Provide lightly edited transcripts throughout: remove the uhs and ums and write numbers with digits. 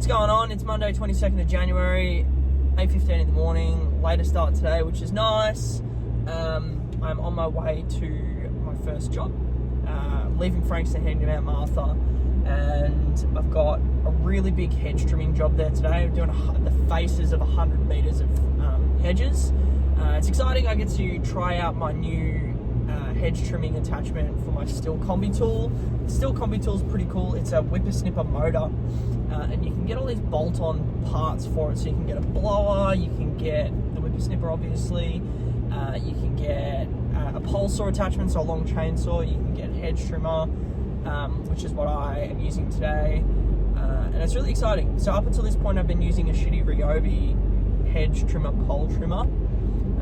What's going on? It's Monday, 22nd of January, 8:15 in the morning. Later start today, which is nice. I'm on my way to my first job, leaving Frankston, heading to Mount Martha, and I've got a really big hedge trimming job there today. I'm doing the faces of 100 metres of hedges. It's exciting. I get to try out my new hedge trimming attachment for my steel combi tool. The steel combi tool is pretty cool. It's a whippersnipper motor, and you can get all these bolt-on parts for it. So you can get a blower, you can get the whippersnipper, obviously, you can get a pole saw attachment, so a long chainsaw. You can get a hedge trimmer, which is what I am using today, and it's really exciting. So up until this point, I've been using a shitty Ryobi hedge trimmer pole trimmer.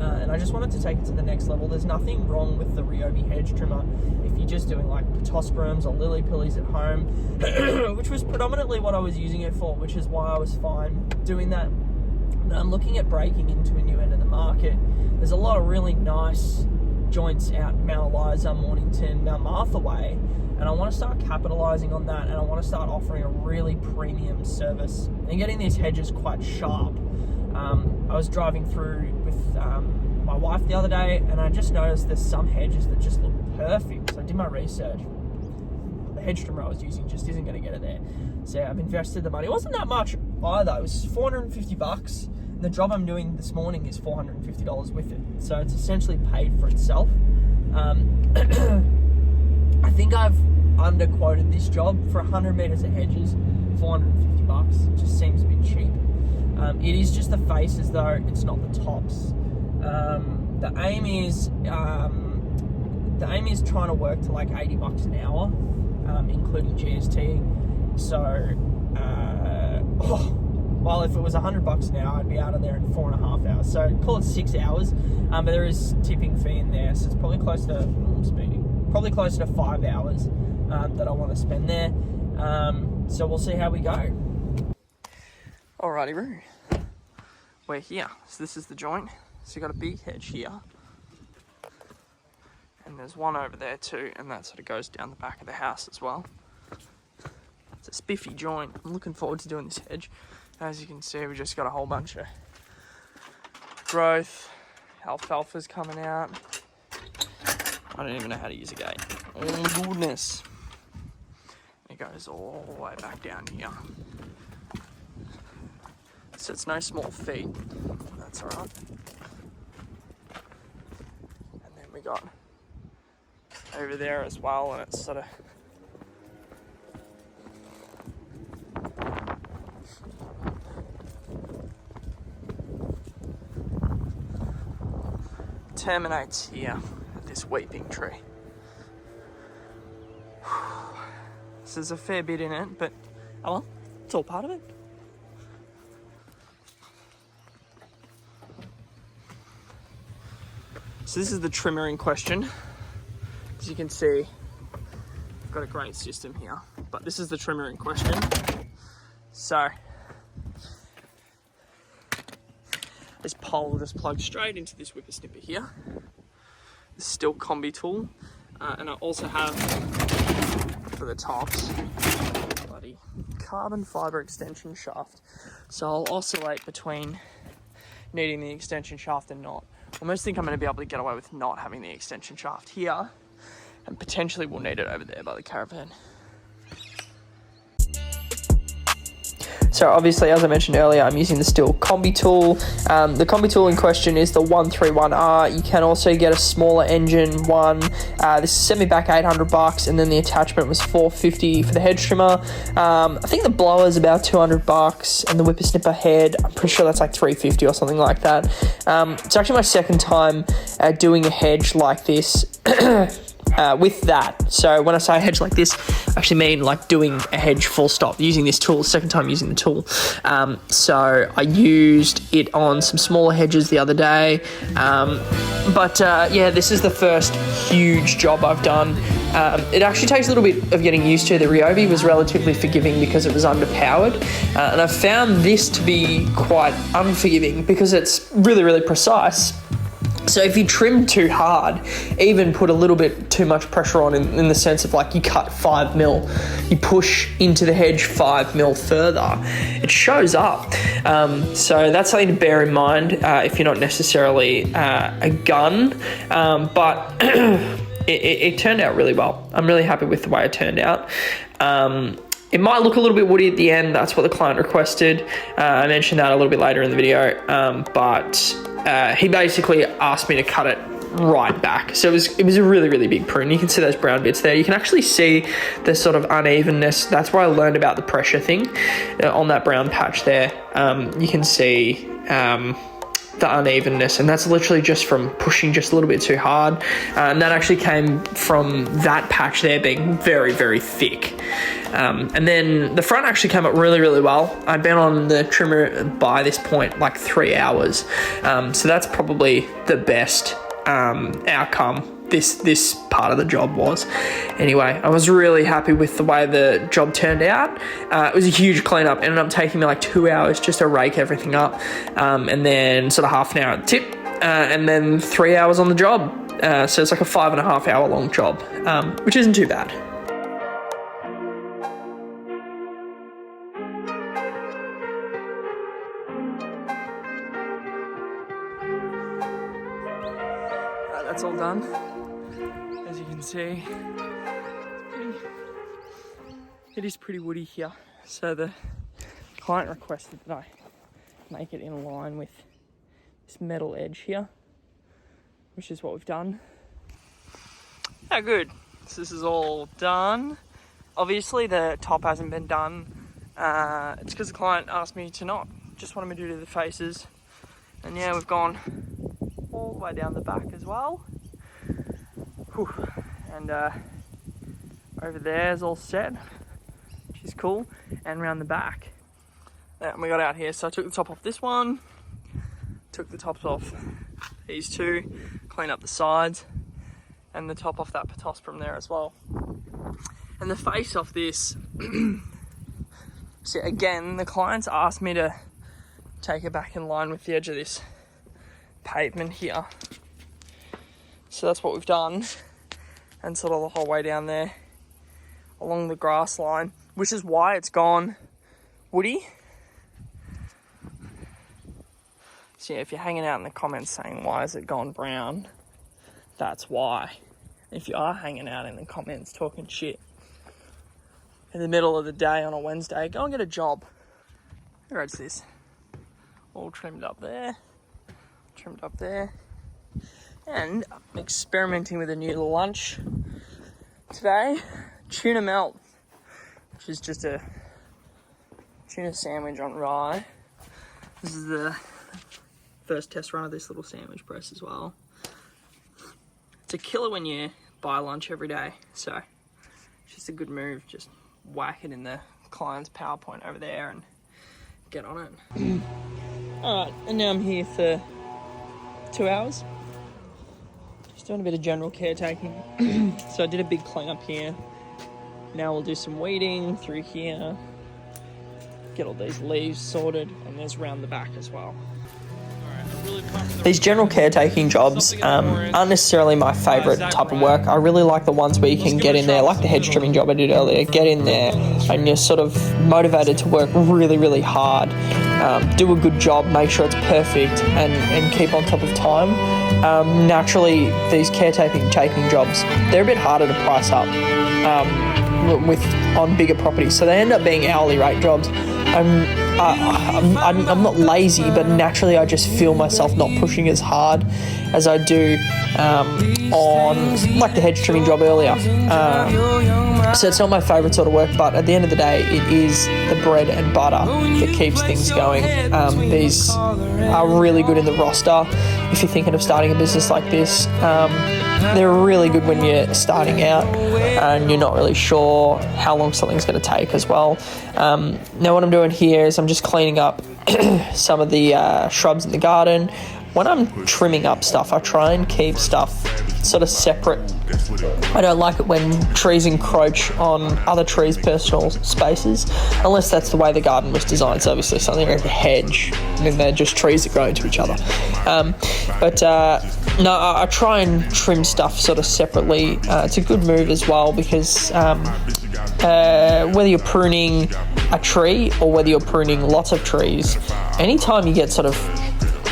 And I just wanted to take it to the next level. There's nothing wrong with the Ryobi hedge trimmer if you're just doing like pittosporums or lily pillies at home, which was predominantly what I was using it for, which is why I was fine doing that. But I'm looking at breaking into a new end of the market. There's a lot of really nice joints out Mount Eliza, Mornington, Mount Martha way, and I want to start capitalizing on that, and I want to start offering a really premium service and getting these hedges quite sharp. I was driving through with my wife the other day, and I just noticed there's some hedges that just look perfect. So I did my research. The hedge trimmer I was using just isn't going to get it there. So I've invested the money. It wasn't that much either. It was $450. And the job I'm doing this morning is $450 with it. So it's essentially paid for itself. I think I've underquoted this job for 100 meters of hedges, $450. It just seems a bit cheap. It is just the faces though, it's not the tops. The aim is trying to work to like $80 an hour, including GST. So, well, if it was $100 an hour, I'd be out of there in 4.5 hours. So call it 6 hours, but there is tipping fee in there, so it's probably close to, probably closer to 5 hours that I want to spend there. So we'll see how we go. Alrighty, Roo. We're here. So this is the joint. So you've got a big hedge here. And there's one over there too, and that sort of goes down the back of the house as well. It's a spiffy joint. I'm looking forward to doing this hedge. As you can see, we just got a whole bunch of growth. Alfalfa's coming out. I don't even know how to use a gate. Oh goodness. It goes all the way back down here. So it's no small feat. That's alright. And then we got over there as well, and it's sort of terminates here at this weeping tree. So there's a fair bit in it, but oh well, it's all part of it. So this is the trimmer in question. As you can see, I've got a great system here, but this is the trimmer in question. So this pole just plugs straight into this whippersnipper here. This steel combi tool, and I also have for the tops bloody carbon fiber extension shaft. So I'll oscillate between needing the extension shaft and not. I almost think I'm going to be able to get away with not having the extension shaft here, and potentially we'll need it over there by the caravan. So obviously, as I mentioned earlier, I'm using the steel combi tool. The combi tool in question is the 131R. You can also get a smaller engine one. This sent me back $800, and then the attachment was $450 for the hedge trimmer. I think the blower is about $200, and the whippersnipper head, I'm pretty sure that's like $350 or something like that. It's actually my second time doing a hedge like this. With that. So when I say a hedge like this, I actually mean like doing a hedge full stop, using this tool, second time using the tool. So I used it on some smaller hedges the other day. But yeah, this is the first huge job I've done. It actually takes a little bit of getting used to. The Ryobi was relatively forgiving because it was underpowered. And I found this to be quite unforgiving because it's really, really precise. So if you trim too hard, even put a little bit too much pressure on in the sense of like you cut 5 mil, you push into the hedge 5 mil further, it shows up. So that's something to bear in mind if you're not necessarily a gun, but it turned out really well. I'm really happy with the way it turned out. It might look a little bit woody at the end. That's what the client requested. I mentioned that a little bit later in the video, but he basically asked me to cut it right back. So it was a really, really big prune. You can see those brown bits there. You can actually see the sort of unevenness. That's where I learned about the pressure thing on that brown patch there. You can see the unevenness, and that's literally just from pushing just a little bit too hard, and that actually came from that patch there being very, very thick. And then the front actually came up really, really well. I'd been on the trimmer by this point like 3 hours, so that's probably the best outcome this part of the job was. Anyway, I was really happy with the way the job turned out. It was a huge cleanup. Ended up taking me like 2 hours just to rake everything up, and then sort of half an hour at the tip, and then 3 hours on the job. So it's like a 5.5 hour long job, which isn't too bad. That's all done. As you can see, it is pretty woody here. So the client requested that I make it in line with this metal edge here, which is what we've done. How good. So this is all done. Obviously the top hasn't been done. It's because the client asked me to not. Just wanted me to do the faces. And yeah, we've gone all the way down the back as well. Whew. And over there is all set, which is cool, and around the back. And we got out here, so I took the top off this one, took the tops off these two, clean up the sides, and the top off that from there as well. And the face off this, so again, the clients asked me to take it back in line with the edge of this pavement here. So that's what we've done, and sort of the whole way down there along the grass line, which is why it's gone woody. So yeah, if you're hanging out in the comments saying why is it gone brown, that's why. If you are hanging out in the comments talking shit in the middle of the day on a Wednesday, go and get a job. How good's this? All trimmed up there, trimmed up there. And I'm experimenting with a new lunch today, tuna melt, which is just a tuna sandwich on rye. This is the first test run of this little sandwich press as well. It's a killer when you buy lunch every day, so it's just a good move. Just whack it in the client's PowerPoint over there and get on it. Alright, and now I'm here for 2 hours. Just doing a bit of general caretaking. So I did a big cleanup here. Now we'll do some weeding through here, get all these leaves sorted, and there's round the back as well. These general caretaking jobs aren't necessarily my favourite type of work. I really like the ones where you can get in there, like the hedge trimming job I did earlier, get in there and you're sort of motivated to work really, really hard, do a good job, make sure it's perfect, and keep on top of time. Naturally, these caretaking jobs, they're a bit harder to price up on bigger properties, so they end up being hourly rate jobs. I'm not lazy, but naturally I just feel myself not pushing as hard as I do on like the hedge trimming job earlier. So it's not my favourite sort of work, but at the end of the day, it is the bread and butter that keeps things going. These are really good in the roster if you're thinking of starting a business like this. They're really good when you're starting out and you're not really sure how long something's going to take as well. Now what I'm doing here is I'm just cleaning up some of the shrubs in the garden. When I'm trimming up stuff, I try and keep stuff sort of separate. I don't like it when trees encroach on other trees' personal spaces, unless that's the way the garden was designed. So obviously something like a hedge, and then they're just trees that grow into each other. No, I try and trim stuff sort of separately. It's a good move as well, because whether you're pruning a tree or whether you're pruning lots of trees, anytime you get sort of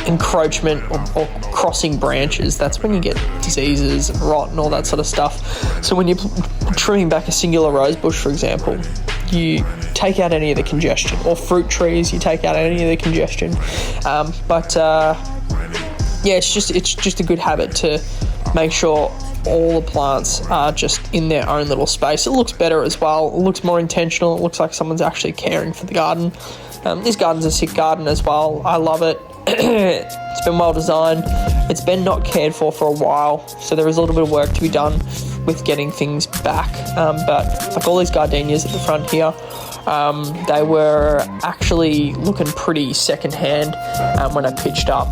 encroachment or crossing branches, that's when you get diseases and rot and all that sort of stuff. So when you're trimming back a singular rose bush, for example, you take out any of the congestion, or fruit trees, you take out any of the congestion. Yeah, it's just a good habit to make sure all the plants are just in their own little space. It looks better as well. It looks more intentional. It looks like someone's actually caring for the garden. This garden's a sick garden as well. I love it. It's been well designed. It's been not cared for a while, so there is a little bit of work to be done with getting things back. But like all these gardenias at the front here, they were actually looking pretty secondhand when I pitched up.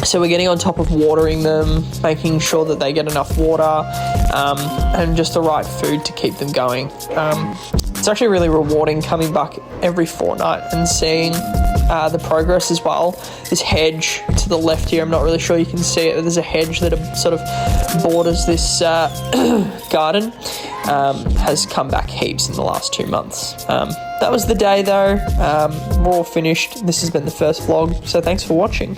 So we're getting on top of watering them, making sure that they get enough water, and just the right food to keep them going. It's actually really rewarding coming back every fortnight and seeing the progress as well. This hedge to the left here, I'm not really sure you can see it, but there's a hedge that sort of borders this garden, has come back heaps in the last 2 months. That was the day though. We're all finished. This has been the first vlog, so thanks for watching.